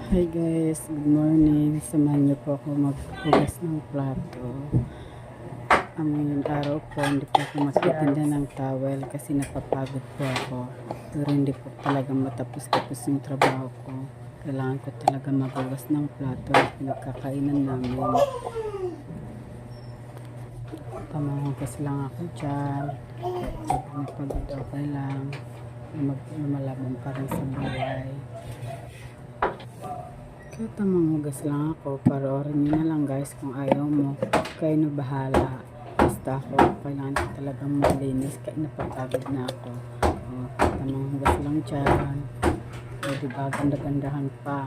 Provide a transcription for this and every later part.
Hi guys, good morning. Samahan niyo po ako maghugas ng plato. Ang ngayong araw po, hindi po ako magtitinda ng towel kasi napapagod po ako. Pero hindi po talaga matapos-tapos yung trabaho ko. Kailangan ko talaga maghugas ng plato at pinagkakainan namin. Tamahugas lang ako dyan. Pag napagod okay lang. Lumalabang pa rin sa buhay. Kaya tamang lang ako, panoorin nyo na lang guys kung ayaw mo. Kayo na bahala. Basta ako, kailangan ko talagang malinis kaya napapagod na ako. O, tamang hugas lang dyan. O, diba, ganda-gandahan pa.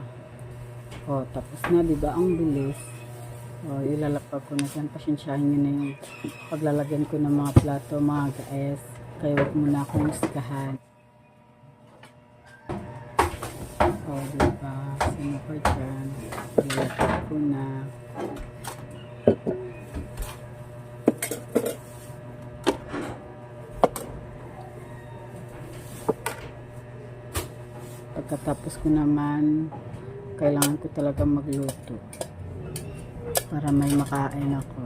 O, tapos na, diba, ang bilis. O, ilalapag ko na dyan. Pasensyahin nyo na yung paglalagyan ko ng mga plato, mga guys. Kaya huwag muna akong husgahan. O, diba, sino pa dyan. Ilalapag ko na. Pagkatapos ko naman, kailangan ko talaga magluto para may makain ako.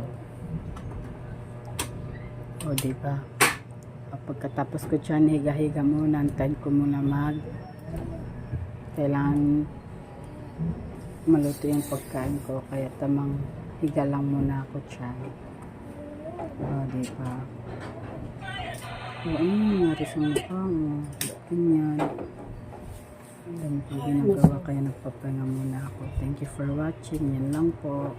O, diba? Pagkatapos ko dyan, higa-higa muna, antayin ko muna kailangan maluto yung pagkain ko, kaya tamang higa lang muna ako dyan. O, diba? O, ano nangyari sa mukha mo? Ganyan. Ang dami kong ginagawa kaya nagpapahinga muna ako. Thank you for watching. Yan lang po.